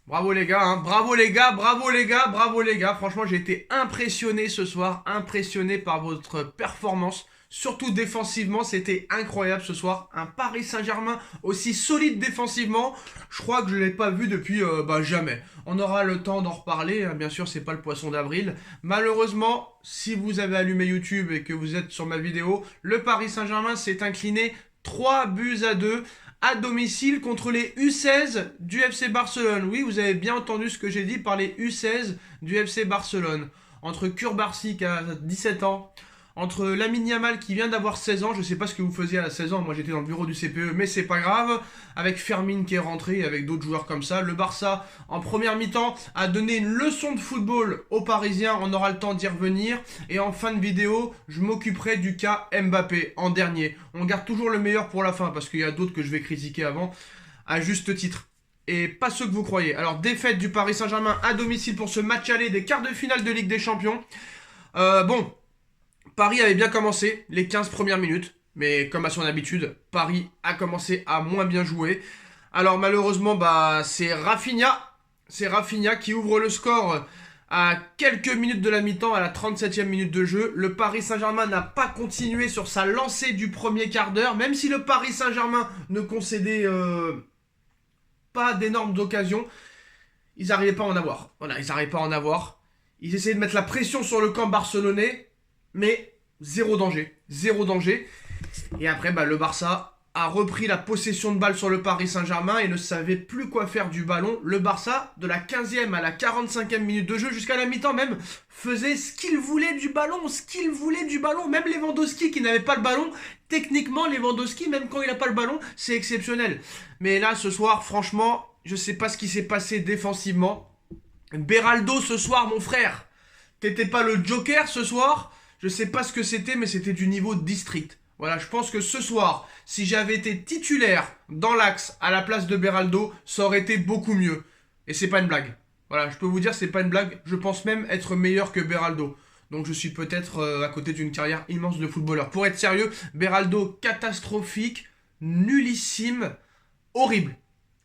Bravo les gars, hein. Bravo les gars, bravo les gars, bravo les gars. Franchement, j'ai été impressionné ce soir, impressionné par votre performance. Surtout défensivement, c'était incroyable ce soir. Un Paris Saint-Germain aussi solide défensivement, je crois que je ne l'ai pas vu depuis jamais. On aura le temps d'en reparler, hein. Bien sûr, c'est pas le poisson d'avril. Malheureusement, si vous avez allumé YouTube et que vous êtes sur ma vidéo, le Paris Saint-Germain s'est incliné 3 buts à 2 à domicile contre les U16 du FC Barcelone. Oui, vous avez bien entendu ce que j'ai dit par les U16 du FC Barcelone. Entre Kurbarsi qui a 17 ans, entre Lamine Yamal qui vient d'avoir 16 ans, je sais pas ce que vous faisiez à 16 ans, moi j'étais dans le bureau du CPE, mais c'est pas grave, avec Fermin qui est rentré, avec d'autres joueurs comme ça, le Barça en première mi-temps a donné une leçon de football aux Parisiens, on aura le temps d'y revenir, et en fin de vidéo, je m'occuperai du cas Mbappé en dernier. On garde toujours le meilleur pour la fin, parce qu'il y a d'autres que je vais critiquer avant, à juste titre. Et pas ceux que vous croyez. Alors défaite du Paris Saint-Germain à domicile pour ce match aller des quarts de finale de Ligue des Champions. Bon, Paris avait bien commencé les 15 premières minutes, mais comme à son habitude, Paris a commencé à moins bien jouer. Alors malheureusement, c'est Rafinha qui ouvre le score à quelques minutes de la mi-temps, à la 37e minute de jeu. Le Paris Saint-Germain n'a pas continué sur sa lancée du premier quart d'heure, même si le Paris Saint-Germain ne concédait pas d'énormes occasions. Ils n'arrivaient pas à en avoir. Voilà, ils n'arrivaient pas à en avoir. Ils essayaient de mettre la pression sur le camp barcelonais, mais zéro danger. Zéro danger. Et après, le Barça a repris la possession de balle sur le Paris Saint-Germain et ne savait plus quoi faire du ballon. Le Barça, de la 15e à la 45e minute de jeu, jusqu'à la mi-temps même, faisait ce qu'il voulait du ballon, ce qu'il voulait du ballon. Même Lewandowski qui n'avait pas le ballon, techniquement Lewandowski, même quand il n'a pas le ballon, c'est exceptionnel. Mais là, ce soir, franchement, je sais pas ce qui s'est passé défensivement. Beraldo ce soir, mon frère, t'étais pas le Joker ce soir. Je sais pas ce que c'était, mais c'était du niveau district. Voilà, je pense que ce soir, si j'avais été titulaire dans l'axe à la place de Beraldo, ça aurait été beaucoup mieux. Et c'est pas une blague. Voilà, je peux vous dire, c'est pas une blague. Je pense même être meilleur que Beraldo. Donc je suis peut-être à côté d'une carrière immense de footballeur. Pour être sérieux, Beraldo catastrophique, nullissime, horrible.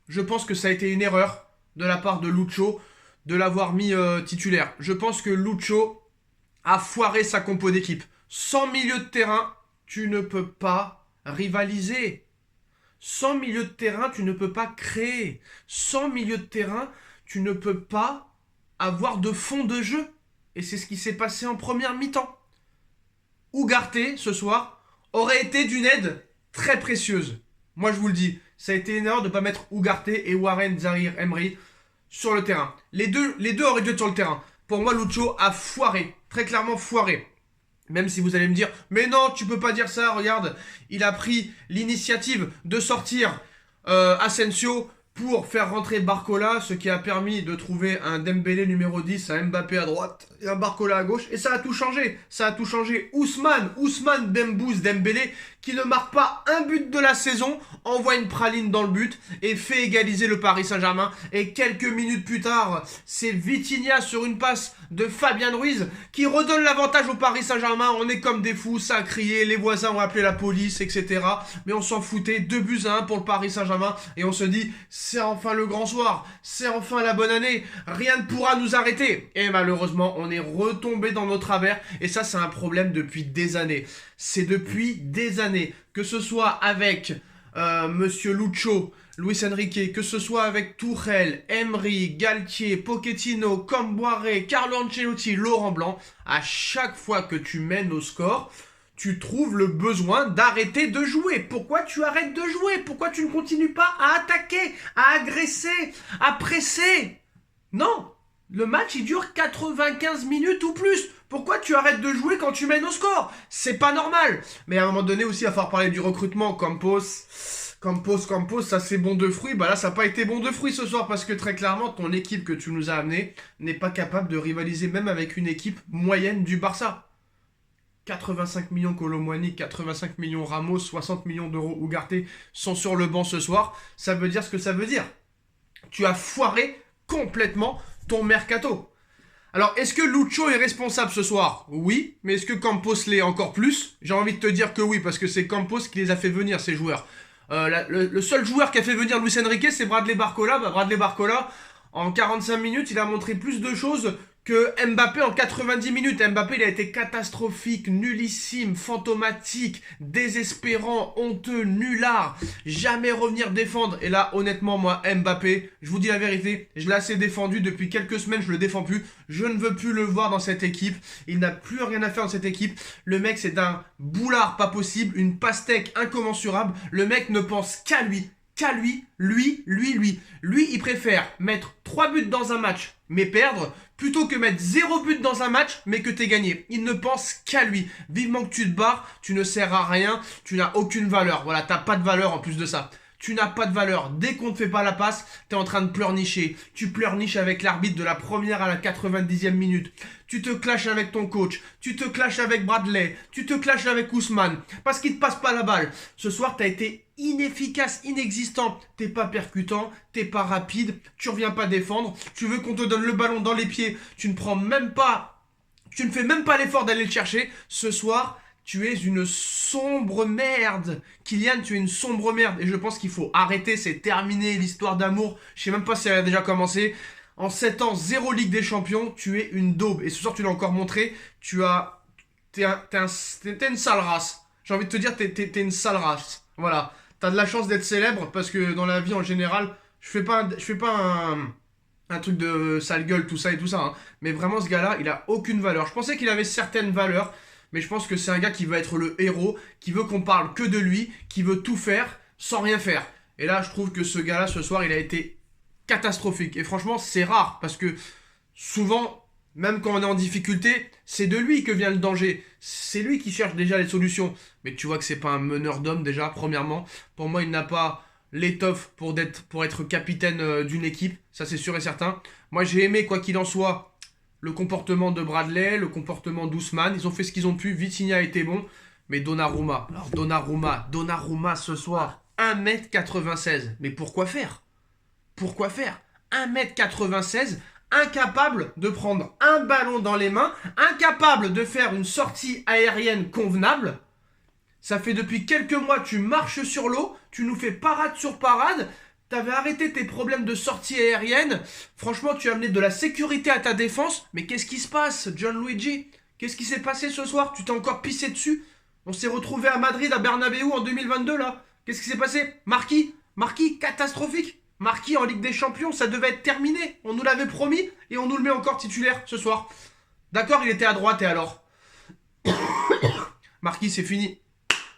Je pense que ça a été une erreur de la part de Lucho de l'avoir mis titulaire. Je pense que Lucho a foiré sa compo d'équipe. Sans milieu de terrain, tu ne peux pas rivaliser. Sans milieu de terrain, tu ne peux pas créer. Sans milieu de terrain, tu ne peux pas avoir de fond de jeu. Et c'est ce qui s'est passé en première mi-temps. Ougarté, ce soir, aurait été d'une aide très précieuse. Moi, je vous le dis, ça a été une erreur de ne pas mettre Ougarté et Warren Zahir Emery sur le terrain. Les deux auraient dû être sur le terrain. Pour moi, Lucho a foiré, très clairement foiré. Même si vous allez me dire, mais non, tu peux pas dire ça, regarde, il a pris l'initiative de sortir Asensio pour faire rentrer Barcola, ce qui a permis de trouver un Dembélé numéro 10, un Mbappé à droite et un Barcola à gauche, et ça a tout changé. Ça a tout changé. Ousmane Dembouz Dembélé, qui ne marque pas un but de la saison, envoie une praline dans le but et fait égaliser le Paris Saint-Germain. Et quelques minutes plus tard, c'est Vitinha sur une passe de Fabien Ruiz qui redonne l'avantage au Paris Saint-Germain. On est comme des fous, ça a crié, les voisins ont appelé la police, etc. Mais on s'en foutait, 2 buts à 1 pour le Paris Saint-Germain. Et on se dit, c'est enfin le grand soir, c'est enfin la bonne année, rien ne pourra nous arrêter. Et malheureusement, on est retombé dans nos travers. Et ça, c'est un problème depuis des années. C'est depuis des années, que ce soit avec Monsieur Lucho, Luis Enrique, que ce soit avec Tuchel, Emery, Galtier, Pochettino, Camboire, Carlo Ancelotti, Laurent Blanc, à chaque fois que tu mènes au score, tu trouves le besoin d'arrêter de jouer. Pourquoi tu arrêtes de jouer? Pourquoi tu ne continues pas à attaquer, à agresser, à presser? Non, le match il dure 95 minutes ou plus. Pourquoi tu arrêtes de jouer quand tu mènes au score? C'est pas normal. Mais à un moment donné aussi, il va falloir parler du recrutement. Campos, ça c'est bon de fruits. Bah là, ça n'a pas été bon de fruits ce soir parce que très clairement, ton équipe que tu nous as amenée n'est pas capable de rivaliser même avec une équipe moyenne du Barça. 85 millions Colomboigny, 85 millions Ramos, 60 millions d'euros Ougarté sont sur le banc ce soir. Ça veut dire ce que ça veut dire. Tu as foiré complètement ton mercato. Alors, est-ce que Lucho est responsable ce soir? Oui, mais est-ce que Campos l'est encore plus? J'ai envie de te dire que oui, parce que c'est Campos qui les a fait venir, ces joueurs. Le seul joueur qui a fait venir Luis Enrique, c'est Bradley Barcola. Bradley Barcola, En 45 minutes, il a montré plus de choses que Mbappé en 90 minutes. Mbappé, il a été catastrophique, nullissime, fantomatique, désespérant, honteux, nulard. Jamais revenir défendre. Et là, honnêtement, moi, Mbappé, je vous dis la vérité, je l'ai assez défendu depuis quelques semaines, je le défends plus. Je ne veux plus le voir dans cette équipe. Il n'a plus rien à faire dans cette équipe. Le mec, c'est un boulard pas possible, une pastèque incommensurable. Le mec ne pense qu'à lui. Lui, il préfère mettre 3 buts dans un match, mais perdre, plutôt que mettre 0 but dans un match, mais que t'es gagné. Il ne pense qu'à lui. Vivement que tu te barres, tu ne sers à rien, tu n'as aucune valeur. Voilà, t'as pas de valeur en plus de ça. Tu n'as pas de valeur. Dès qu'on ne te fait pas la passe, t'es en train de pleurnicher. Tu pleurniches avec l'arbitre de la première à la 90e minute. Tu te clashes avec ton coach. Tu te clashes avec Bradley. Tu te clashes avec Ousmane. Parce qu'il ne te passe pas la balle. Ce soir, t'as été inefficace, inexistant. T'es pas percutant, t'es pas rapide. Tu reviens pas défendre. Tu veux qu'on te donne le ballon dans les pieds. Tu ne prends même pas... Tu ne fais même pas l'effort d'aller le chercher. Ce soir... Tu es une sombre merde. Kylian, tu es une sombre merde. Et je pense qu'il faut arrêter, c'est terminé l'histoire d'amour. Je sais même pas si elle a déjà commencé. En 7 ans, 0 Ligue des Champions, tu es une daube. Et ce soir, tu l'as encore montré. T'es une sale race. J'ai envie de te dire, t'es une sale race. Voilà. T'as de la chance d'être célèbre parce que dans la vie en général, je fais pas un truc de sale gueule, tout ça et tout ça. Hein. Mais vraiment, ce gars-là, il a aucune valeur. Je pensais qu'il avait certaines valeurs. Mais je pense que c'est un gars qui veut être le héros, qui veut qu'on parle que de lui, qui veut tout faire sans rien faire. Et là, je trouve que ce gars-là, ce soir, il a été catastrophique. Et franchement, c'est rare, parce que souvent, même quand on est en difficulté, c'est de lui que vient le danger. C'est lui qui cherche déjà les solutions. Mais tu vois que c'est pas un meneur d'hommes, déjà, premièrement. Pour moi, il n'a pas l'étoffe pour être capitaine d'une équipe. Ça, c'est sûr et certain. Moi, j'ai aimé, quoi qu'il en soit, le comportement de Bradley, le comportement d'Ousmane, ils ont fait ce qu'ils ont pu, Vitinha a été bon, mais Donnarumma, alors Donnarumma ce soir, 1m96, mais pourquoi faire? Pourquoi faire? 1m96, incapable de prendre un ballon dans les mains, incapable de faire une sortie aérienne convenable. Ça fait depuis quelques mois, tu marches sur l'eau, tu nous fais parade sur parade. T'avais arrêté tes problèmes de sortie aérienne. Franchement, tu as amené de la sécurité à ta défense. Mais qu'est-ce qui se passe, Gianluigi? Qu'est-ce qui s'est passé ce soir? Tu t'es encore pissé dessus? On s'est retrouvé à Madrid, à Bernabéu en 2022, là. Qu'est-ce qui s'est passé? Marquis, catastrophique. Marquis en Ligue des Champions, ça devait être terminé. On nous l'avait promis et on nous le met encore titulaire ce soir. D'accord, il était à droite et alors? Marquis, c'est fini.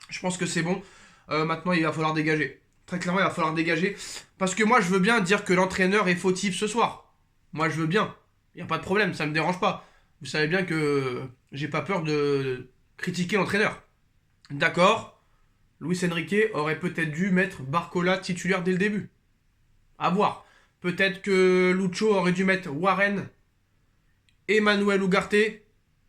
Je pense que c'est bon. Maintenant, il va falloir dégager. Très clairement, il va falloir dégager. Parce que moi, je veux bien dire que l'entraîneur est fautif ce soir. Moi, je veux bien. Il n'y a pas de problème, ça ne me dérange pas. Vous savez bien que j'ai pas peur de critiquer l'entraîneur. D'accord, Luis Enrique aurait peut-être dû mettre Barcola titulaire dès le début. À voir. Peut-être que Lucho aurait dû mettre Warren et Manuel Ugarte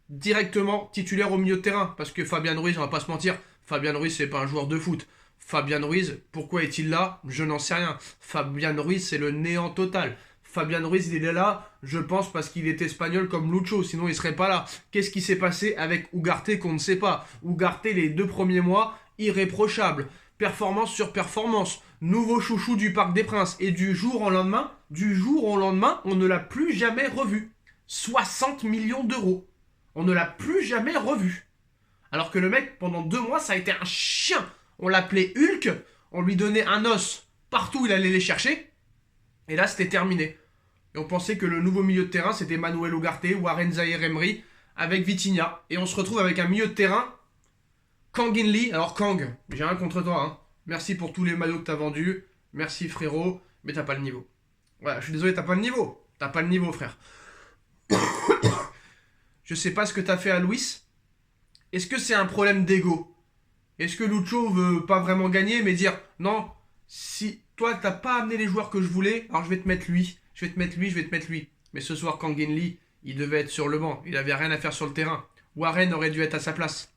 directement titulaire au milieu de terrain. Parce que Fabian Ruiz, on va pas se mentir, Fabian Ruiz, c'est pas un joueur de foot. Fabian Ruiz, pourquoi est-il là? Je n'en sais rien. Fabian Ruiz, c'est le néant total. Fabian Ruiz, il est là, je pense, parce qu'il est espagnol comme Lucho, sinon il serait pas là. Qu'est-ce qui s'est passé avec Ugarte qu'on ne sait pas? Ugarte, les 2 premiers mois, irréprochable. Performance sur performance. Nouveau chouchou du Parc des Princes. Et du jour au lendemain, on ne l'a plus jamais revu. 60 millions d'euros. On ne l'a plus jamais revu. Alors que le mec, pendant 2 mois, ça a été un chien. On l'appelait Hulk, on lui donnait un os partout où il allait les chercher. Et là, c'était terminé. Et on pensait que le nouveau milieu de terrain, c'était Manuel Ugarte, Warren Zaïre-Emery, avec Vitinha. Et on se retrouve avec un milieu de terrain, Kang In Lee. Alors Kang, j'ai rien contre toi. Hein. Merci pour tous les maillots que t'as vendus. Merci frérot, mais t'as pas le niveau. Voilà, je suis désolé, t'as pas le niveau. T'as pas le niveau, frère. Je sais pas ce que t'as fait à Luis. Est-ce que c'est un problème d'ego? Est-ce que Lucho veut pas vraiment gagner, mais dire non, si toi t'as pas amené les joueurs que je voulais, alors je vais te mettre lui, je vais te mettre lui. Mais ce soir, Kang In Lee, il devait être sur le banc, il avait rien à faire sur le terrain. Warren aurait dû être à sa place.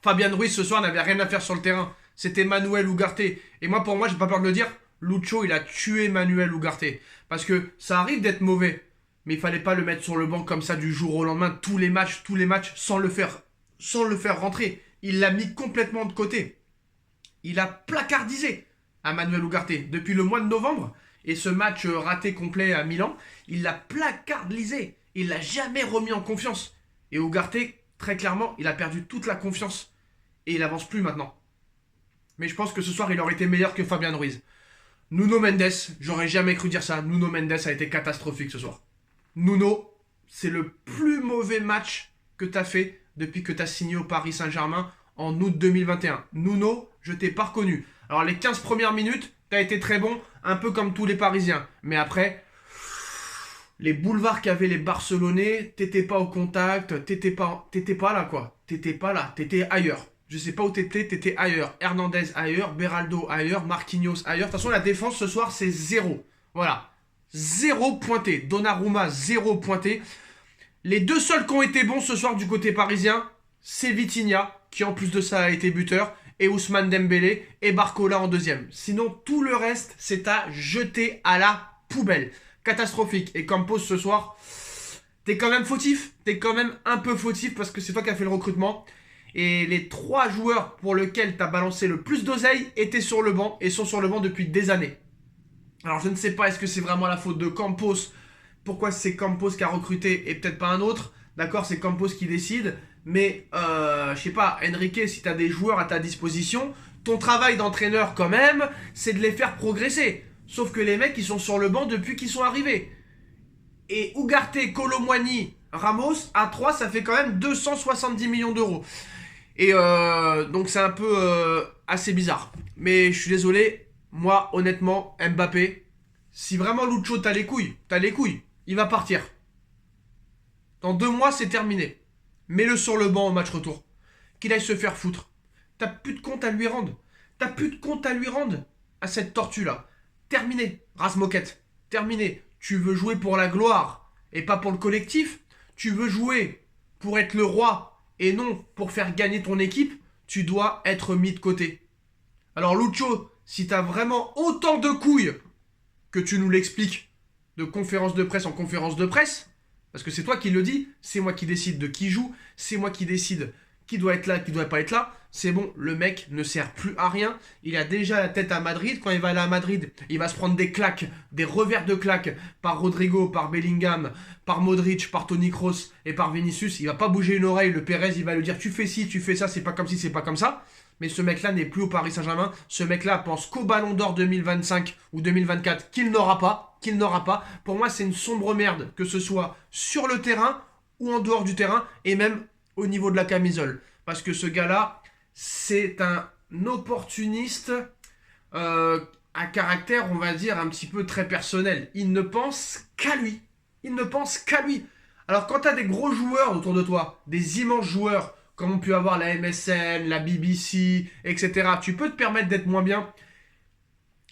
Fabian Ruiz ce soir n'avait rien à faire sur le terrain. C'était Manuel Ugarte. Et moi, pour moi, j'ai pas peur de le dire, Lucho, il a tué Manuel Ugarte. Parce que ça arrive d'être mauvais, mais il fallait pas le mettre sur le banc comme ça du jour au lendemain, tous les matchs, sans le faire rentrer. Il l'a mis complètement de côté. Il a placardisé à Manuel Ugarte. Depuis le mois de novembre, Et ce match raté complet à Milan, il l'a placardisé. Il l'a jamais remis en confiance. Et Ugarte, très clairement, il a perdu toute la confiance. Et il avance plus maintenant. Mais je pense que ce soir, il aurait été meilleur que Fabian Ruiz. Nuno Mendes, j'aurais jamais cru dire ça. Nuno Mendes a été catastrophique ce soir. Nuno, c'est le plus mauvais match que tu as fait depuis que tu as signé au Paris Saint-Germain en août 2021. Nuno, je t'ai pas reconnu. Alors les 15 premières minutes, tu as été très bon, un peu comme tous les Parisiens. Mais après, les boulevards qu'avaient les Barcelonais, t'étais pas au contact, t'étais pas là quoi. T'étais pas là, t'étais ailleurs. Je sais pas où t'étais ailleurs. Hernandez ailleurs, Beraldo ailleurs, Marquinhos ailleurs. De toute façon, la défense ce soir, c'est 0. Voilà. 0 pointé. Donnarumma, 0 pointé. Les deux seuls qui ont été bons ce soir du côté parisien, c'est Vitinha, qui en plus de ça a été buteur, et Ousmane Dembélé, et Barcola en deuxième. Sinon, tout le reste, c'est à jeter à la poubelle. Catastrophique. Et Campos ce soir, t'es quand même fautif. T'es quand même un peu fautif parce que c'est toi qui as fait le recrutement. Et les 3 joueurs pour lesquels tu as balancé le plus d'oseille étaient sur le banc et sont sur le banc depuis des années. Alors je ne sais pas, est-ce que c'est vraiment la faute de Campos? Pourquoi c'est Campos qui a recruté et peut-être pas un autre? D'accord, c'est Campos qui décide. Mais je sais pas, Enrique, si tu as des joueurs à ta disposition, ton travail d'entraîneur quand même, c'est de les faire progresser. Sauf que les mecs, ils sont sur le banc depuis qu'ils sont arrivés. Et Ugarte, Kolo Muani, Ramos, à 3, ça fait quand même 270 millions d'euros. Et donc c'est un peu assez bizarre. Mais je suis désolé, moi honnêtement, Mbappé, si vraiment Lucho t'as les couilles, il va partir. Dans 2 mois c'est terminé. Mets-le sur le banc au match retour. Qu'il aille se faire foutre. T'as plus de compte à lui rendre. T'as plus de compte à lui rendre à cette tortue là. Terminé, Ras Moquette. Terminé. Tu veux jouer pour la gloire et pas pour le collectif. Tu veux jouer pour être le roi et non pour faire gagner ton équipe, tu dois être mis de côté. Alors Lucho, si t'as vraiment autant de couilles que tu nous l'expliques de conférence de presse en conférence de presse, parce que c'est toi qui le dis, c'est moi qui décide de qui joue, c'est moi qui décide qui doit être là, qui doit pas être là, c'est bon, le mec ne sert plus à rien, il a déjà la tête à Madrid, quand il va aller à Madrid, il va se prendre des claques, des revers de claques, par Rodrigo, par Bellingham, par Modric, par Toni Kroos et par Vinicius, il va pas bouger une oreille, le Pérez il va lui dire tu fais ci, tu fais ça, c'est pas comme ci, c'est pas comme ça, mais ce mec-là n'est plus au Paris Saint-Germain, ce mec-là pense qu'au Ballon d'Or 2025 ou 2024 qu'il n'aura pas, pour moi c'est une sombre merde, que ce soit sur le terrain ou en dehors du terrain, et même au niveau de la camisole. Parce que ce gars-là, c'est un opportuniste à caractère, on va dire, un petit peu très personnel. Il ne pense qu'à lui. Alors quand tu as des gros joueurs autour de toi, des immenses joueurs, comme on peut avoir la MSN, la BBC, etc., tu peux te permettre d'être moins bien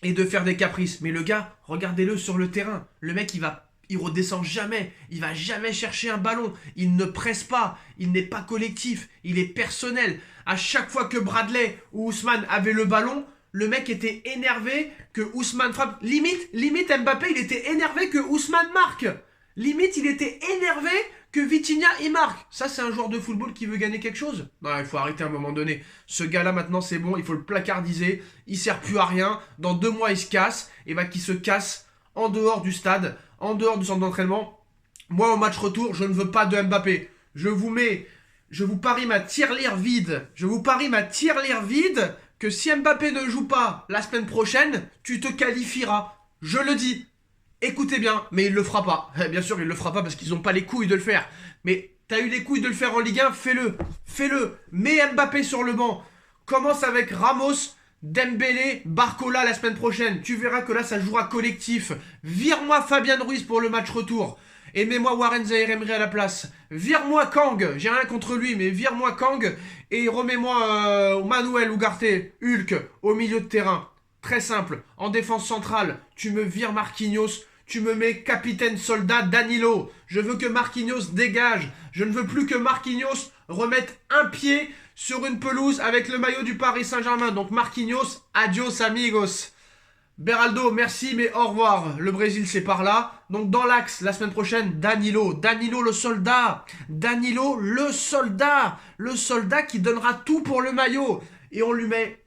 et de faire des caprices. Mais le gars, regardez-le sur le terrain. Le mec, il redescend jamais, il va jamais chercher un ballon, il ne presse pas, il n'est pas collectif, il est personnel. À chaque fois que Bradley ou Ousmane avaient le ballon, le mec était énervé que Ousmane frappe. Limite Mbappé, il était énervé que Ousmane marque. Limite, il était énervé que Vitinha y marque. Ça, c'est un joueur de football qui veut gagner quelque chose? Non, il faut arrêter à un moment donné. Ce gars-là, maintenant, c'est bon, il faut le placardiser. Il sert plus à rien. Dans 2 mois, il se casse. Et bah, qu'il se casse en dehors du stade, en dehors du centre d'entraînement. Moi, au match retour, je ne veux pas de Mbappé. Je vous parie ma tirelire vide. Que si Mbappé ne joue pas la semaine prochaine, tu te qualifieras. Je le dis. Écoutez bien, mais il le fera pas. Bien sûr, il le fera pas parce qu'ils n'ont pas les couilles de le faire. Mais t'as eu les couilles de le faire en Ligue 1, fais-le. Mets Mbappé sur le banc. Commence avec Ramos, Dembélé, Barcola la semaine prochaine. Tu verras que là, ça jouera collectif. Vire-moi Fabian Ruiz pour le match retour. Et mets-moi Warren Zaïre-Emery à la place. Vire-moi Kang. J'ai rien contre lui, mais vire-moi Kang. Et remets-moi Manuel Ugarte, Hulk, au milieu de terrain. Très simple. En défense centrale, tu me vires Marquinhos. Tu me mets capitaine soldat Danilo. Je veux que Marquinhos dégage. Je ne veux plus que Marquinhos remette un pied sur une pelouse avec le maillot du Paris Saint-Germain. Donc Marquinhos, adios amigos. Beraldo, merci, mais au revoir. Le Brésil, c'est par là. Donc dans l'axe, la semaine prochaine, Danilo. Danilo le soldat. Le soldat qui donnera tout pour le maillot. Et on lui met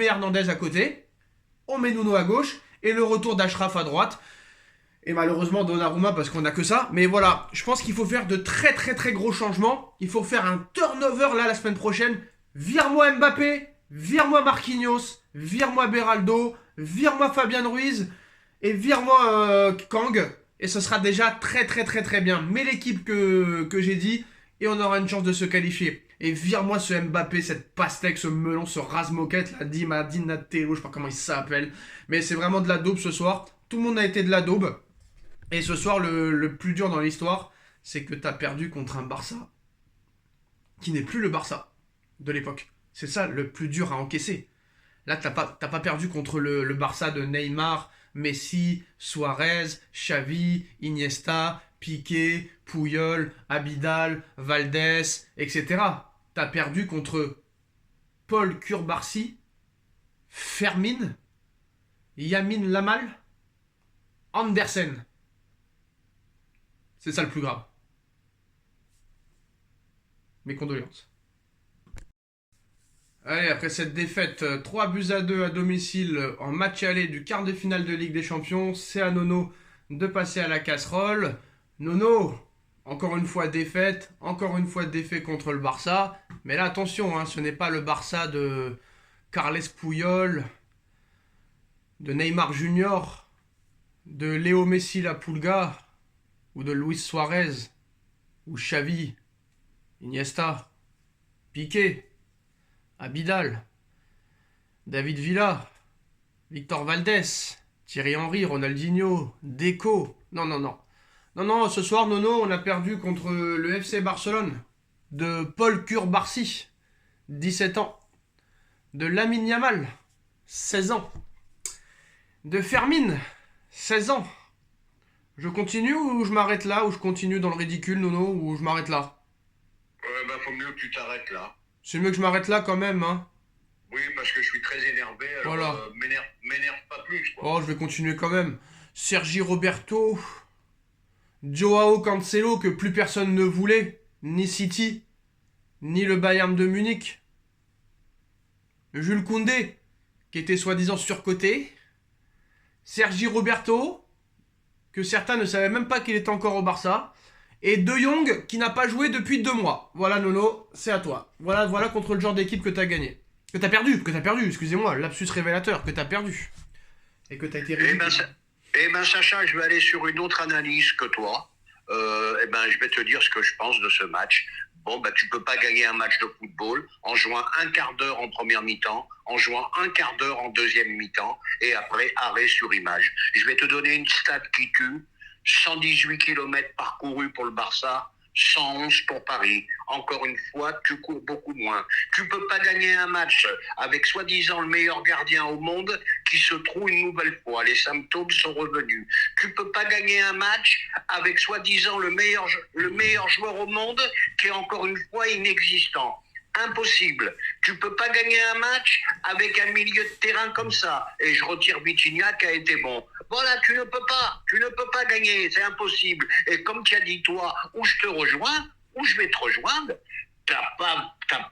Hernandez à côté. On met Nuno à gauche. et le retour d'Achraf à droite. Et malheureusement Donnarumma parce qu'on a que ça. Mais voilà, je pense qu'il faut faire de très très très gros changements. Il faut faire un turnover là la semaine prochaine. Vire-moi Mbappé, vire-moi Marquinhos, vire-moi Beraldo, vire-moi Fabian Ruiz et vire-moi Kang. Et ce sera déjà très très très très bien. Mets l'équipe que j'ai dit et on aura une chance de se qualifier. Et vire-moi ce Mbappé, cette pastèque, ce melon, ce rase-moquette, la Dinatello, je sais pas comment il s'appelle. Mais c'est vraiment de la daube ce soir. Tout le monde a été de la daube. Et ce soir, le plus dur dans l'histoire, c'est que t'as perdu contre un Barça qui n'est plus le Barça de l'époque. C'est ça le plus dur à encaisser. Là, t'as pas perdu contre le Barça de Neymar, Messi, Suarez, Xavi, Iniesta, Piqué, Puyol, Abidal, Valdés, etc. T'as perdu contre Paul Cubarsí, Fermin, Yamin Lamal, Andersen. C'est ça le plus grave. Mes condoléances. Allez, après cette défaite 3-2 à domicile en match aller du quart de finale de Ligue des Champions, c'est à Nono de passer à la casserole. Nono, encore une fois défaite contre le Barça. Mais là, attention, hein, ce n'est pas le Barça de Carles Puyol, de Neymar Junior, de Léo Messi la Pulga, ou de Luis Suarez, ou Xavi, Iniesta, Piqué, Abidal, David Villa, Victor Valdés, Thierry Henry, Ronaldinho, Deco. Non, ce soir, Nono, on a perdu contre le FC Barcelone de Paul Cubarsí, 17 ans, de Lamine Yamal, 16 ans, de Fermin, 16 ans. Je continue ou je m'arrête là, ou je continue dans le ridicule, Nono, ou je m'arrête là? Faut mieux que tu t'arrêtes là. C'est mieux que je m'arrête là quand même, hein. Oui, parce que je suis très énervé, alors Voilà. m'énerve pas plus, quoi. Oh, je vais continuer quand même. Sergi Roberto, Joao Cancelo, que plus personne ne voulait, ni City, ni le Bayern de Munich. Jules Koundé, qui était soi-disant surcoté. Sergi Roberto, que certains ne savaient même pas qu'il était encore au Barça. Et De Jong, qui n'a pas joué depuis 2 mois. Voilà, Nono, c'est à toi. Voilà contre le genre d'équipe que t'as gagné. Que t'as perdu, excusez-moi, lapsus révélateur, que t'as perdu. Et que t'as été ridicule. Sacha, je vais aller sur une autre analyse que toi. Je vais te dire ce que je pense de ce match. Bon, tu peux pas gagner un match de football en jouant un quart d'heure en première mi-temps, en jouant un quart d'heure en deuxième mi-temps, et après, arrêt sur image. Je vais te donner une stat qui tue. 118 km parcourus pour le Barça, 111 pour Paris. Encore une fois, tu cours beaucoup moins. Tu peux pas gagner un match avec soi-disant le meilleur gardien au monde qui se trouve une nouvelle fois. Les symptômes sont revenus. Tu peux pas gagner un match avec soi-disant le meilleur joueur au monde qui est encore une fois inexistant. Impossible. Tu peux pas gagner un match avec un milieu de terrain comme ça. Et je retire Vitinha qui a été bon. Voilà, tu ne peux pas gagner, c'est impossible. Et comme tu as dit toi, où je te rejoins, où je vais te rejoindre, t'as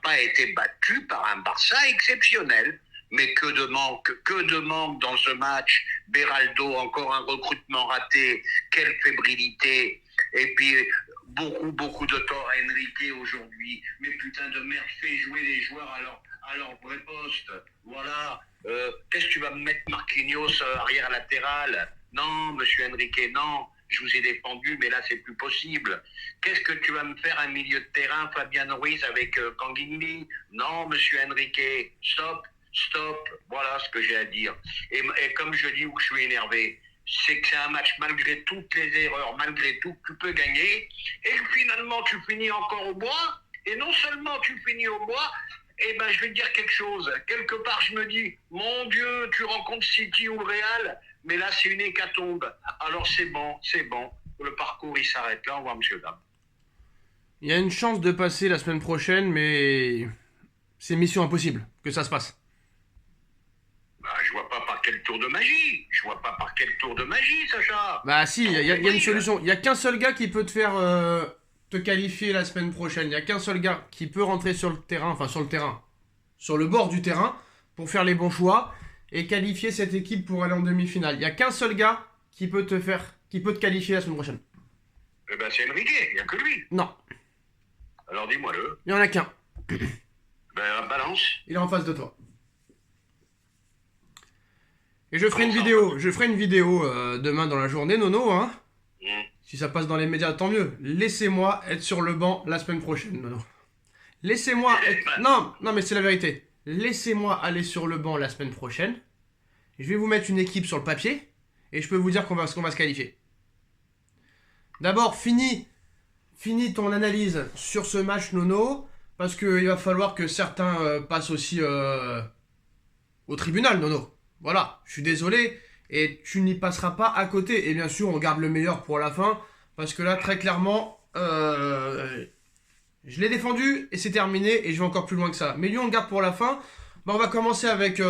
pas été battu par un Barça exceptionnel. Mais que de manque dans ce match. Beraldo, encore un recrutement raté. Quelle fébrilité. Et puis, beaucoup de tort à Enrique aujourd'hui. Mais putain de merde, fais jouer les joueurs à leur vrai poste. Voilà. Qu'est-ce que tu vas me mettre Marquinhos arrière latéral? Non, monsieur Enrique, non. Je vous ai défendu, mais là, c'est plus possible. Qu'est-ce que tu vas me faire un milieu de terrain, Fabian Ruiz avec Kanginli? Non, monsieur Enrique, stop. Voilà ce que j'ai à dire. Et comme je dis où je suis énervé, c'est que c'est un match malgré toutes les erreurs, malgré tout, que tu peux gagner. Et finalement, tu finis encore au bois. Et non seulement tu finis au bois, je vais te dire quelque chose. Quelque part, je me dis, mon Dieu, tu rencontres City ou le Real, mais là, c'est une hécatombe. Alors, c'est bon. Le parcours, il s'arrête là. Au revoir, monsieur, dame. Il y a une chance de passer la semaine prochaine, mais c'est mission impossible que ça se passe. Je vois pas par quel tour de magie, Sacha. Bah si, il y a une solution. Il y a qu'un seul gars qui peut te faire te qualifier la semaine prochaine. Il y a qu'un seul gars qui peut rentrer sur le terrain, sur le bord du terrain, pour faire les bons choix. et qualifier cette équipe pour aller en demi-finale. Il n'y a qu'un seul gars qui peut te qualifier la semaine prochaine. Eh ben c'est Enrique, il n'y a que lui. Non. Alors dis-moi-le. Il n'y en a qu'un. Ben balance. Il est en face de toi. Et je ferai une vidéo demain dans la journée, Nono, hein. Si ça passe dans les médias, tant mieux. Laissez-moi être sur le banc la semaine prochaine, Nono. Laissez-moi être... Non, mais c'est la vérité. Laissez-moi aller sur le banc la semaine prochaine. Je vais vous mettre une équipe sur le papier. Et je peux vous dire qu'on va se qualifier. D'abord, finis ton analyse sur ce match, Nono. Parce qu'il va falloir que certains passent aussi au tribunal, Nono. Voilà, je suis désolé. Et tu n'y passeras pas à côté. Et bien sûr, on garde le meilleur pour la fin. Parce que là, très clairement, je l'ai défendu et c'est terminé. Et je vais encore plus loin que ça. Mais lui, on le garde pour la fin. Bah, on va commencer avec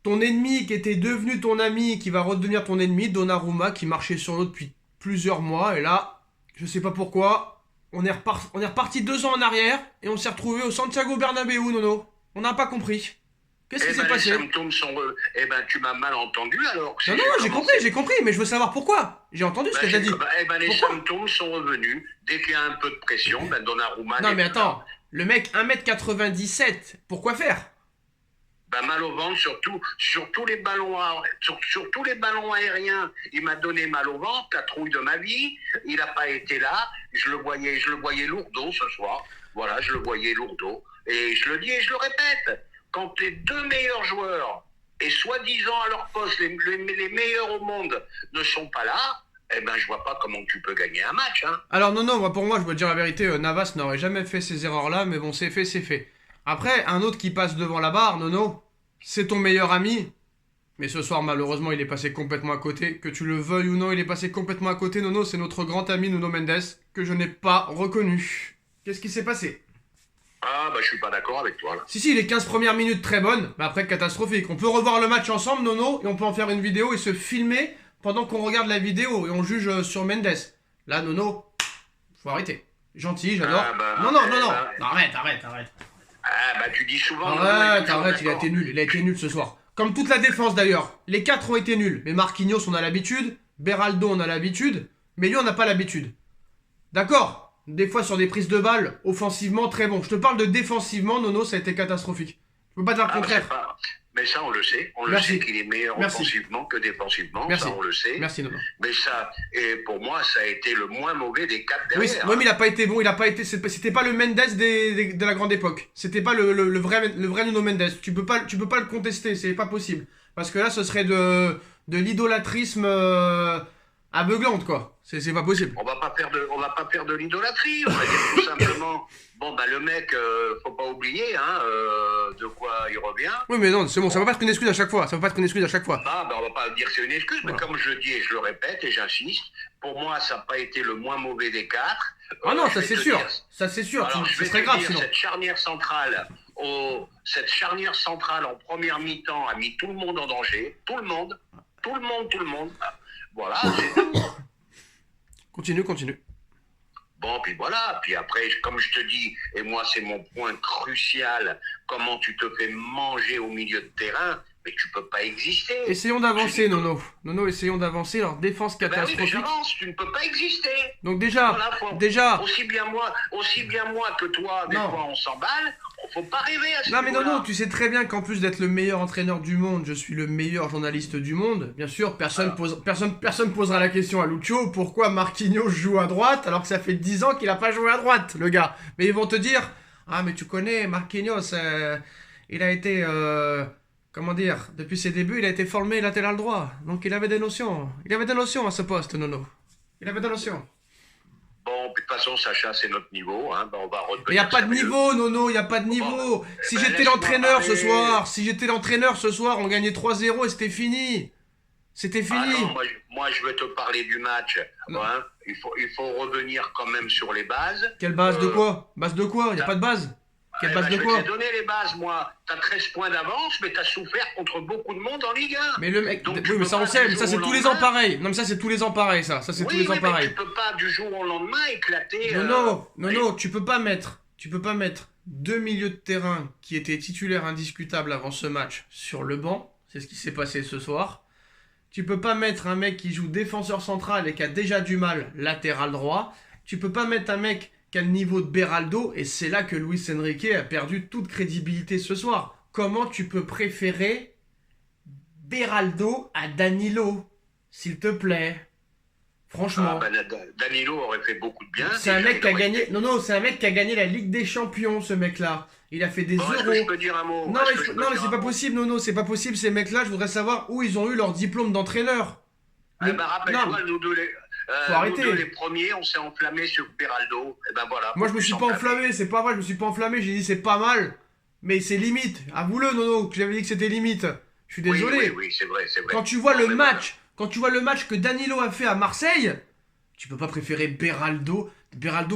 ton ennemi qui était devenu ton ami, qui va redevenir ton ennemi, Donnarumma, qui marchait sur l'eau depuis plusieurs mois. Et là, je sais pas pourquoi, on est reparti 2 ans en arrière. Et on s'est retrouvé au Santiago Bernabéu, Nono. On n'a pas compris. Qu'est-ce qui s'est passé? Les symptômes sont... tu m'as mal entendu alors. Non, j'ai compris, mais je veux savoir pourquoi. J'ai entendu ce que tu as dit. Les symptômes sont revenus. Dès qu'il y a un peu de pression, Donnarumma... Non, mais attends, le mec 1m97, pourquoi faire? Mal au ventre, sur tous les ballons aériens. Il m'a donné mal au ventre, la trouille de ma vie. Il n'a pas été là. Je le voyais lourdeau ce soir. Voilà, je le voyais lourdeau. Et je le dis et je le répète. Quand les 2 meilleurs joueurs, et soi-disant à leur poste, les meilleurs au monde, ne sont pas là, je vois pas comment tu peux gagner un match. Hein. Alors non, pour moi, je dois dire la vérité, Navas n'aurait jamais fait ces erreurs-là, mais bon, c'est fait, c'est fait. Après, un autre qui passe devant la barre, Nono, c'est ton meilleur ami. Mais ce soir, malheureusement, il est passé complètement à côté. Que tu le veuilles ou non, il est passé complètement à côté. Nono, c'est notre grand ami Nuno Mendes, que je n'ai pas reconnu. Qu'est-ce qui s'est passé? Je suis pas d'accord avec toi, là. Si, les 15 premières minutes très bonnes, mais après catastrophique. On peut revoir le match ensemble, Nono, et on peut en faire une vidéo et se filmer pendant qu'on regarde la vidéo et on juge sur Mendes. Là, Nono, faut arrêter. Gentil, j'adore. Non, arrête. Tu dis souvent... Arrête, il a été nul ce soir. Comme toute la défense d'ailleurs. Les 4 ont été nuls. Mais Marquinhos, on a l'habitude. Beraldo, on a l'habitude. Mais lui, on n'a pas l'habitude. D'accord? Des fois sur des prises de balles, offensivement, très bon. Je te parle de défensivement, Nono, ça a été catastrophique. Je peux pas dire le contraire. Mais ça, on le sait. On le sait qu'il est meilleur offensivement que défensivement. Ça, on le sait. Merci, Nono. Mais ça, et pour moi, ça a été le moins mauvais des 4 derrière. Oui, mais il a pas été bon. C'était pas le Mendes de la grande époque. C'était pas le vrai Nuno Mendes. Tu peux pas le contester. C'est pas possible. Parce que là, ce serait de l'idolâtrisme aveuglante, quoi. C'est pas possible. On va pas faire de l'idolâtrie. On va dire tout simplement. Le mec, faut pas oublier, de quoi il revient. Oui, mais non, c'est bon, ça va pas être une excuse à chaque fois. On va pas dire que c'est une excuse, mais comme je le dis et je le répète et j'insiste, pour moi, ça n'a pas été le moins mauvais des 4. Non, ça c'est sûr. Ça c'est sûr. Alors, ce serait grave sinon. Cette charnière centrale en première mi-temps a mis tout le monde en danger. Tout le monde. Voilà, c'est tout. Continue. Puis voilà, puis après, comme je te dis, et moi c'est mon point crucial, comment tu te fais manger au milieu de terrain, mais tu peux pas exister. Essayons d'avancer, Nono. Essayons d'avancer. Alors, défense catastrophique. Oui, mais j'avance, tu ne peux pas exister. Donc déjà. Aussi bien moi que toi, des fois on s'emballe, faut pas rêver à ce Non, mais Nono, tu sais très bien qu'en plus d'être le meilleur entraîneur du monde, je suis le meilleur journaliste du monde. Bien sûr, personne posera la question à Lucio, pourquoi Marquinhos joue à droite alors que ça fait 10 ans qu'il a pas joué à droite, le gars. Mais ils vont te dire, mais tu connais, Marquinhos, il a été... depuis ses débuts, il a été formé latéral droit. Donc il avait des notions. Il avait des notions à ce poste, Nono. Il avait des notions. De toute façon, Sacha, c'est notre niveau. On va retenir. Il n'y a pas de niveau, Nono, il n'y a pas de niveau. Si j'étais l'entraîneur ce soir, on gagnait 3-0 et c'était fini. C'était fini. Non, moi, je veux te parler du match. Il faut revenir quand même sur les bases. Quelle base de quoi? Base de quoi? Il n'y a pas de base. Quelle base de quoi? Je vais te donner les bases, moi. T'as 13 points d'avance, mais t'as souffert contre beaucoup de monde en Ligue 1. Mais le mec... Oui, mais ça on sait, mais ça c'est tous les ans pareil. Non, mais ça c'est tous les ans pareil, ça. Ça c'est tous les ans pareil. Tu peux pas du jour au lendemain éclater... Non, tu peux pas mettre deux milieux de terrain qui étaient titulaires indiscutables avant ce match sur le banc. C'est ce qui s'est passé ce soir. Tu peux pas mettre un mec qui joue défenseur central et qui a déjà du mal latéral droit. Tu peux pas mettre un mec qui a le niveau de Beraldo. Et c'est là que Luis Enrique a perdu toute crédibilité ce soir. Comment tu peux préférer Beraldo à Danilo, s'il te plaît? Franchement. Danilo aurait fait beaucoup de bien. C'est un mec qui a gagné. Non, c'est un mec qui a gagné la Ligue des Champions, ce mec-là. Il a fait des euros. Est-ce que je peux dire un mot? Non, mais c'est pas possible, non, c'est pas possible, ces mecs-là. Je voudrais savoir où ils ont eu leur diplôme d'entraîneur. Rappelle-toi, nous deux, les premiers, on s'est enflammés sur Beraldo. Et ben voilà. Moi, je me suis pas enflammé, c'est pas vrai, je me suis pas enflammé. J'ai dit c'est pas mal, mais c'est limite. Avoue-le, Nono, que j'avais dit que c'était limite. Je suis désolé. Oui, c'est vrai. Quand tu vois le match que Danilo a fait à Marseille, tu peux pas préférer Beraldo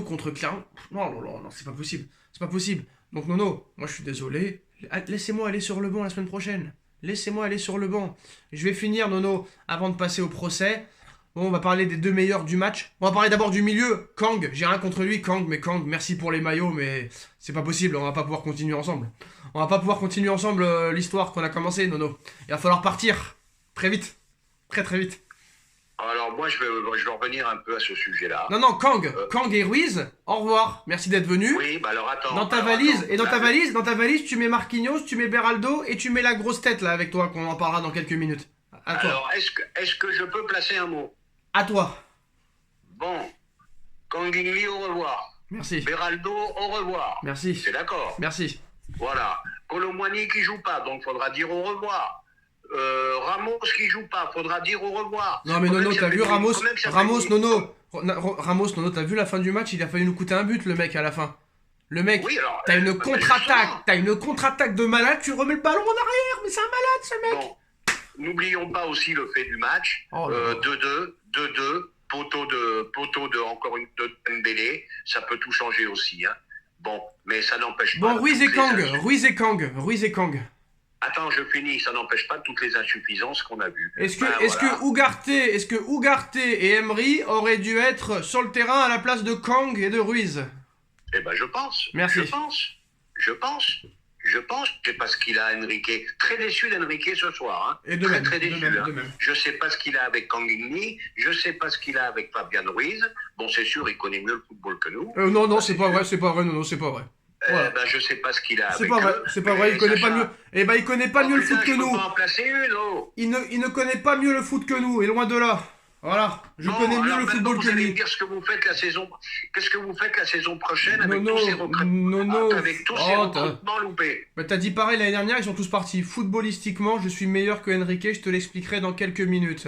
contre Clermont. Non, c'est pas possible. C'est pas possible. Donc Nono, moi je suis désolé. Laissez-moi aller sur le banc la semaine prochaine. Laissez-moi aller sur le banc. Je vais finir, Nono, avant de passer au procès. Bon, on va parler des deux meilleurs du match. On va parler d'abord du milieu. Kang, j'ai rien contre lui, Kang, merci pour les maillots, mais c'est pas possible, on va pas pouvoir continuer ensemble. On va pas pouvoir continuer ensemble l'histoire qu'on a commencée, Nono. Il va falloir partir. Très vite. Très vite. Alors moi je vais revenir un peu à ce sujet-là. Non, Kang et Ruiz, au revoir. Merci d'être venu. Oui, bah alors attends. Dans ta valise, tu mets Marquinhos, tu mets Beraldo et tu mets la grosse tête là avec toi qu'on en parlera dans quelques minutes. À toi. Alors est-ce que je peux placer un mot? À toi. Bon, Kangin au revoir. Merci. Beraldo au revoir. Merci. C'est d'accord. Merci. Voilà. Colomboigny qui joue pas, donc faudra dire au revoir. Ramos qui joue pas, faudra dire au revoir. Non mais Nono, t'as vu Ramos, Nono, t'as vu la fin du match, il a failli nous coûter un but le mec à la fin. Le mec, oui, alors, t'as une contre-attaque de malade, tu remets le ballon en arrière, mais c'est un malade ce mec. Bon, n'oublions pas aussi le fait du match, 2-2, poteau de encore une de Dembélé, ça peut tout changer aussi. Hein. Bon, mais ça n'empêche pas. Bon, Ruiz et Kang. Attends, je finis. Ça n'empêche pas toutes les insuffisances qu'on a vues. Est-ce que Ugarte et Emery auraient dû être sur le terrain à la place de Kang et de Ruiz? Eh ben, je pense. Merci. Je pense. C'est parce qu'il a Enrique. Très déçu d'Enrique ce soir. Hein. Et de très déçu. De même. Je sais pas ce qu'il a avec Kangini. Je sais pas ce qu'il a avec Fabian Ruiz. Bon, c'est sûr, il connaît mieux le football que nous. Non, c'est pas vrai. Non, c'est pas vrai. Voilà. Je sais pas ce qu'il a avec c'est pas vrai, il connaît pas mieux. Il connaît pas mieux le foot que nous. Pas en placer une, oh. Il ne connaît pas mieux le foot que nous, et loin de là. Voilà, je connais mieux le football que lui. Dire ce que vous faites la saison. Qu'est-ce que vous faites la saison prochaine avec tous ces recrutements, avec tous ces recrutements loupés? Bah, t'as dit pareil l'année dernière, ils sont tous partis. Footballistiquement, je suis meilleur que Enrique, je te l'expliquerai dans quelques minutes.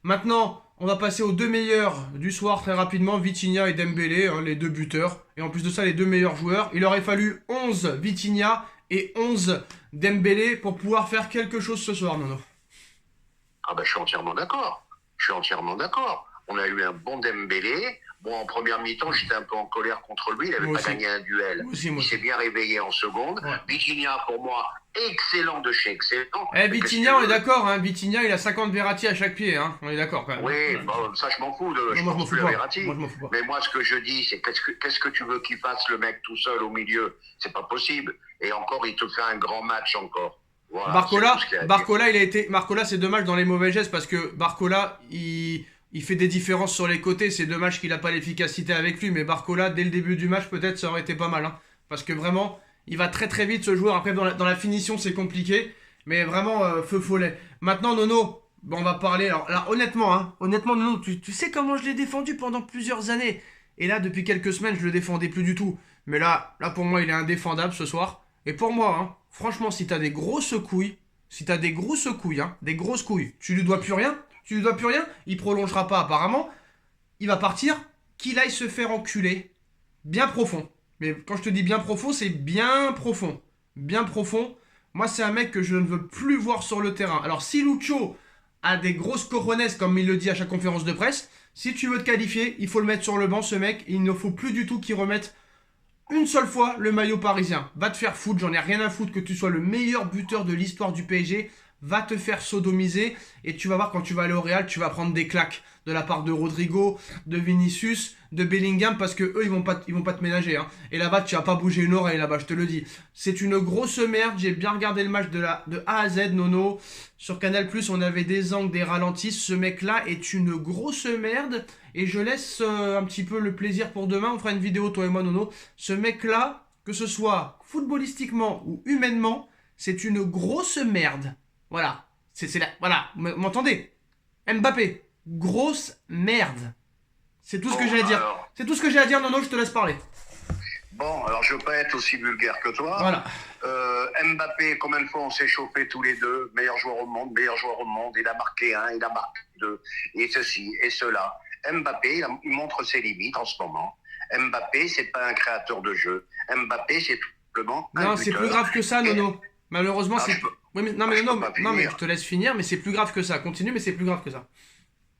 Maintenant, on va passer aux deux meilleurs du soir très rapidement, Vitinha et Dembélé, hein, les deux buteurs. Et en plus de ça, les deux meilleurs joueurs. Il aurait fallu 11 Vitinha et 11 Dembélé pour pouvoir faire quelque chose ce soir, Nono. Ah ben, je suis entièrement d'accord. On a eu un bon Dembélé. Bon, en première mi-temps, j'étais un peu en colère contre lui. Il n'avait pas gagné un duel. Il s'est bien réveillé en seconde. Ouais. Vitinha, pour moi, excellent de chez excellent. Vitinha, on est d'accord. Hein. Vitinha, il a 50 Verratti à chaque pied. Hein. On est d'accord quand même. Oui, bon, ça, je m'en fous. Je m'en fous de Verratti. Mais moi, ce que je dis, c'est qu'est-ce que tu veux qu'il fasse, le mec, tout seul au milieu? C'est pas possible. Et encore, il te fait un grand match encore. Voilà, Barcola, c'est dommage dans les mauvais gestes parce que Barcola, il fait des différences sur les côtés. C'est dommage qu'il n'a pas l'efficacité avec lui. Mais Barcola, dès le début du match, peut-être, ça aurait été pas mal. Hein, parce que vraiment, il va très vite ce joueur. Après, dans la finition, c'est compliqué. Mais vraiment, feu follet. Maintenant, Nono, on va parler. Alors là, honnêtement, Nono, tu sais comment je l'ai défendu pendant plusieurs années. Et là, depuis quelques semaines, je le défendais plus du tout. Mais là pour moi, il est indéfendable ce soir. Et pour moi, franchement, si t'as des grosses couilles, des grosses couilles, tu lui dois plus rien, il prolongera pas apparemment, il va partir, qu'il aille se faire enculer, bien profond. Mais quand je te dis bien profond, c'est bien profond. Moi, c'est un mec que je ne veux plus voir sur le terrain. Alors, si Lucho a des grosses coronesses, comme il le dit à chaque conférence de presse, si tu veux te qualifier, il faut le mettre sur le banc, ce mec. Il ne faut plus du tout qu'il remette une seule fois le maillot parisien. Va te faire foutre, j'en ai rien à foutre que tu sois le meilleur buteur de l'histoire du PSG. va te faire sodomiser. Et tu vas voir, quand tu vas aller au Real, tu vas prendre des claques de la part de Rodrigo, de Vinicius, de Bellingham, parce que eux ils vont pas te ménager. Hein. Et là-bas, tu vas pas bouger une oreille là-bas, je te le dis. C'est une grosse merde. J'ai bien regardé le match de A à Z, Nono. Sur Canal+, on avait des angles, des ralentis. Ce mec-là est une grosse merde. Et je laisse un petit peu le plaisir pour demain. On fera une vidéo, toi et moi, Nono. Ce mec-là, que ce soit footballistiquement ou humainement, c'est une grosse merde. Voilà. Voilà. Vous m'entendez? Mbappé. Grosse merde. C'est tout ce que j'ai à dire. C'est tout ce que j'ai à dire, Nono, je te laisse parler. Bon, alors je veux pas être aussi vulgaire que toi. Voilà. Mbappé, combien de fois on s'est chauffé tous les deux, meilleur joueur au monde, il a marqué un, il a marqué deux, et ceci, et cela. Mbappé, il montre ses limites en ce moment. Mbappé, c'est pas un créateur de jeu. Mbappé, c'est tout simplement un Non, buteur. c'est plus grave que ça, Nono. Malheureusement, c'est... Oui, mais, non, mais je te laisse finir, mais c'est plus grave que ça. Continue, mais c'est plus grave que ça.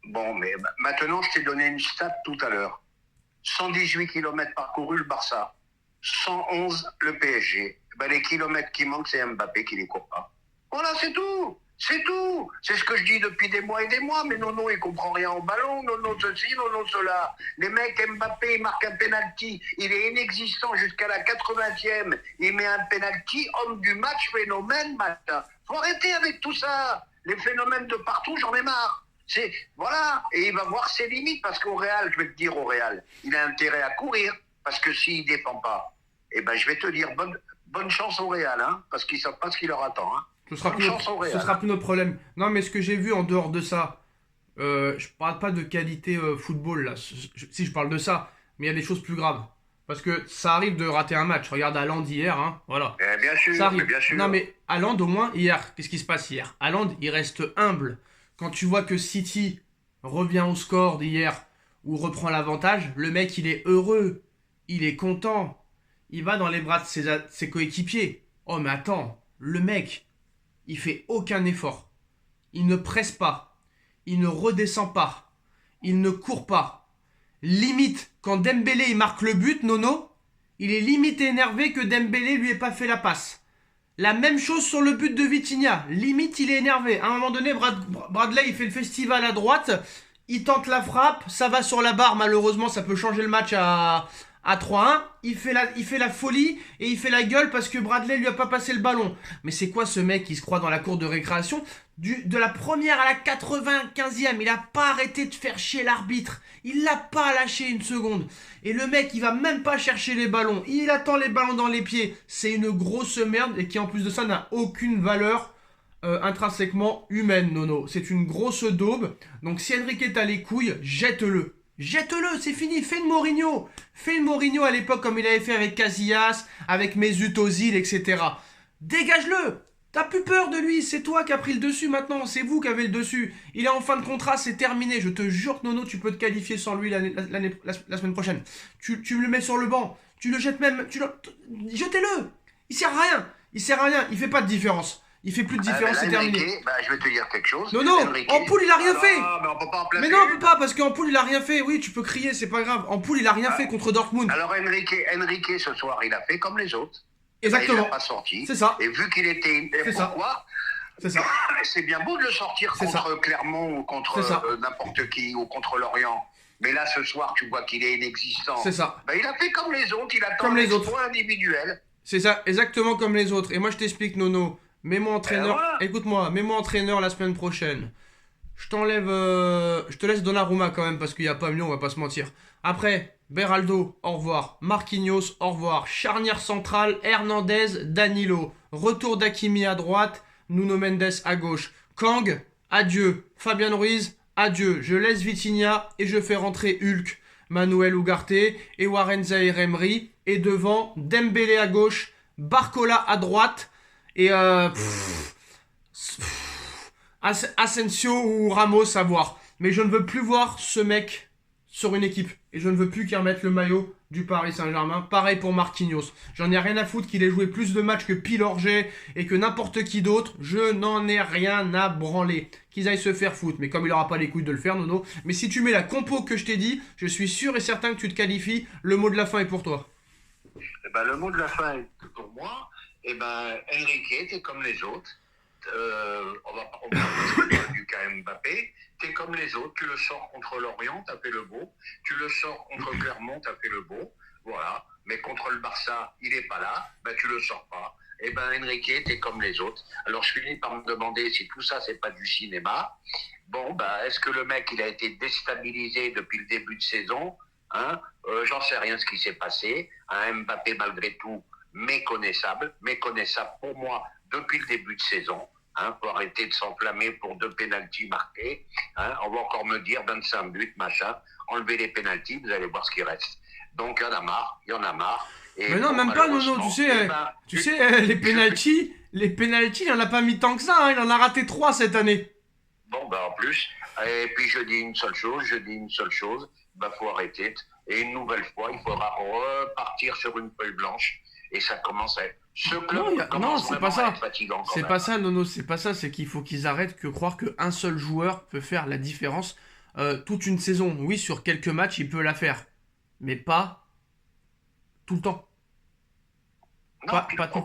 Bon, mais maintenant, je t'ai donné une stat tout à l'heure. 118 km parcourus le Barça, 111 le PSG. Ben, les kilomètres qui manquent, c'est Mbappé qui les court pas. Voilà, c'est tout. C'est tout. C'est ce que je dis depuis des mois et des mois. Mais Nono, il comprend rien au ballon. Nono ceci, Nono cela. Les mecs, Mbappé, il marque un penalty. Il est inexistant jusqu'à la 80e. Il met un penalty. Homme du match, phénomène, matin. Faut arrêter avec tout ça. Les phénomènes de partout, j'en ai marre. Voilà, et il va voir ses limites, parce qu'au Real, je vais te dire au Real, il a intérêt à courir, parce que s'il ne défend pas, eh ben, je vais te dire bonne chance au Real, hein, parce qu'ils ne savent pas ce qui leur attend. Hein. Ce sera plus notre problème. Non, mais ce que j'ai vu en dehors de ça, je parle pas de qualité football, là, si je parle de ça, mais il y a des choses plus graves. Parce que ça arrive de rater un match. Regarde Haaland hier, hein, voilà. Bien sûr, ça arrive. Bien sûr. Non, mais Haaland, au moins, hier, qu'est-ce qui se passe hier? Haaland, il reste humble. Quand tu vois que City revient au score d'hier ou reprend l'avantage, le mec, il est heureux. Il est content. Il va dans les bras de ses coéquipiers. Oh, mais attends, le mec, il fait aucun effort. Il ne presse pas. Il ne redescend pas. Il ne court pas. Limite, quand Dembélé il marque le but, Nono, il est limite énervé que Dembélé lui ait pas fait la passe. La même chose sur le but de Vitinha. Limite, il est énervé. À un moment donné, Bradley, il fait le festival à droite. Il tente la frappe. Ça va sur la barre. Malheureusement, ça peut changer le match à 3-1. Il fait la folie et il fait la gueule parce que Bradley lui a pas passé le ballon. Mais c'est quoi ce mec qui se croit dans la cour de récréation? De la première à la 95e, il a pas arrêté de faire chier l'arbitre. Il l'a pas lâché une seconde. Et le mec, il va même pas chercher les ballons. Il attend les ballons dans les pieds. C'est une grosse merde et qui en plus de ça n'a aucune valeur intrinsèquement humaine, Nono. C'est une grosse daube. Donc si Enrique t'a les couilles, jette-le. Jette-le, c'est fini. Fais une Mourinho. Fais une Mourinho à l'époque comme il avait fait avec Casillas, avec Mesut Ozil, etc. Dégage-le. T'as plus peur de lui, c'est toi qui as pris le dessus maintenant, c'est vous qui avez le dessus. Il est en fin de contrat, c'est terminé. Je te jure que Nono, tu peux te qualifier sans lui la semaine prochaine. Tu le mets sur le banc, tu le jettes même, jetez-le. Il sert à rien, il fait pas de différence. Il fait plus de différence, c'est terminé. Je vais te dire quelque chose. Non, en poule, il a rien fait. Mais on peut pas en placer. Mais non, on peut pas, parce qu'en poule, il a rien fait. Oui, tu peux crier, c'est pas grave. En poule, il a rien fait contre Dortmund. Alors Enrique, ce soir, il a fait comme les autres. Exactement. Il n'a pas sorti. C'est ça. Et vu qu'il était... Pourquoi? C'est ça. C'est bien beau de le sortir contre Clermont ou contre n'importe qui, ou contre Lorient. Mais là, ce soir, tu vois qu'il est inexistant. C'est ça. Il a fait comme les autres, il attend l'exploit individuel. C'est ça, exactement comme les autres. Et moi, je t'explique, Nono. Mets-moi entraîneur. Écoute-moi, mets-moi entraîneur la semaine prochaine. Je t'enlève... Je te laisse Donnarumma quand même, parce qu'il n'y a pas mieux, on va pas se mentir. Après... Beraldo, au revoir. Marquinhos, au revoir. Charnière centrale, Hernandez, Danilo. Retour d'Hakimi à droite, Nuno Mendes à gauche. Kang, adieu. Fabian Ruiz, adieu. Je laisse Vitinha et je fais rentrer Hulk, Manuel Ugarte et Warren Zaïre-Emery. Et devant, Dembélé à gauche, Barcola à droite et Asensio ou Ramos à voir. Mais je ne veux plus voir ce mec sur une équipe. Et je ne veux plus qu'il remette le maillot du Paris Saint-Germain. Pareil pour Marquinhos. J'en ai rien à foutre qu'il ait joué plus de matchs que Pilorget et que n'importe qui d'autre. Je n'en ai rien à branler. Qu'ils aillent se faire foutre. Mais comme il n'aura pas les couilles de le faire, Nono. Mais si tu mets la compo que je t'ai dit, je suis sûr et certain que tu te qualifies. Le mot de la fin est pour toi. Le mot de la fin est pour moi. Enrique, t'es comme les autres. on va pas du cas Mbappé. T'es comme les autres, tu le sors contre Lorient, t'as fait le beau. Tu le sors contre Clermont, t'as fait le beau. Voilà. Mais contre le Barça, il est pas là, ben tu le sors pas. Eh ben Enrique, t'es comme les autres. Alors je finis par me demander si tout ça c'est pas du cinéma. Bon, ben est-ce que le mec il a été déstabilisé depuis le début de saison, hein? J'en sais rien ce qui s'est passé. Un Mbappé malgré tout méconnaissable pour moi depuis le début de saison. Hein, faut arrêter de s'enflammer pour 2 pénaltys marqués. Hein, on va encore me dire 25 buts, machin. Enlevez les pénaltys, vous allez voir ce qui reste. Donc il y en a marre. Et Mais non, bon, même pas, Nono, tu sais, les pénaltys, il en a pas mis tant que ça, hein, il en a raté 3 cette année. Bon, ben en plus. Et puis je dis une seule chose, ben faut arrêter. Et une nouvelle fois, il faudra repartir sur une feuille blanche. Et ça commence à être... Non, c'est pas ça. C'est même. pas ça, Nono, c'est pas ça. C'est qu'il faut qu'ils arrêtent de croire qu'un seul joueur peut faire la différence toute une saison. Oui, sur quelques matchs, il peut la faire. Mais pas tout le temps. Non, Pas tout le temps.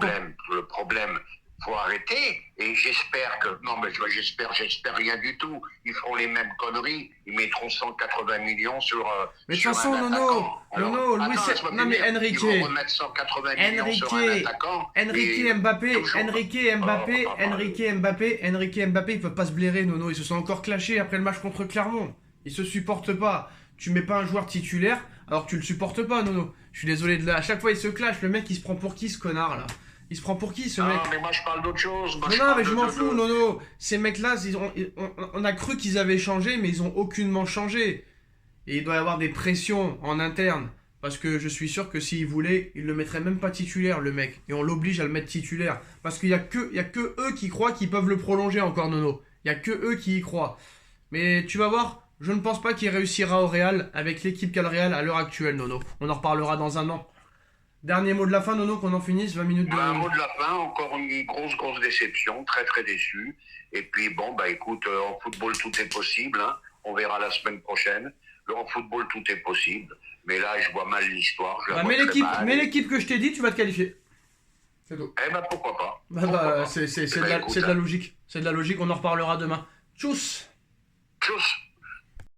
Le problème, faut arrêter. Et j'espère que... Non, mais j'espère rien du tout. Ils feront les mêmes conneries. Ils mettront 180 millions sur... Mais de toute façon, Nono, Luis... Non, mais Enrique... Ils vont remettre 180 millions sur un attaquant. Enrique Mbappé, ils peuvent pas se blairer, Nono. Ils se sont encore clashés après le match contre Clermont. Ils se supportent pas. Tu mets pas un joueur titulaire, alors que tu le supportes pas, Nono. Je suis désolé de là. À chaque fois, il se clash. Le mec, il se prend pour qui, ce connard, là? Il se prend pour qui, ce mec? Non, mais moi, je parle d'autre chose. Non, mais je m'en fous, Nono. Ces mecs-là, on a cru qu'ils avaient changé, mais ils ont aucunement changé. Et il doit y avoir des pressions en interne. Parce que je suis sûr que s'il voulait, il le mettrait même pas titulaire, le mec. Et on l'oblige à le mettre titulaire. Parce qu'il y a que eux qui croient qu'ils peuvent le prolonger encore, Nono. Il y a que eux qui y croient. Mais tu vas voir, je ne pense pas qu'il réussira au Real avec l'équipe qu'a le Real à l'heure actuelle, Nono. On en reparlera dans un an. Dernier mot de la fin, Nono, qu'on en finisse, 20 minutes de... Un mot de la fin, encore une grosse déception, très déçu. Et puis bon, bah écoute, en football tout est possible, hein. On verra la semaine prochaine. En football tout est possible. Mais là, je vois mal l'histoire. Mais l'équipe que je t'ai dit, tu vas te qualifier. C'est tout. Eh ben pourquoi pas. C'est de la logique. C'est de la logique, on en reparlera demain. Tchuss. Tchuss.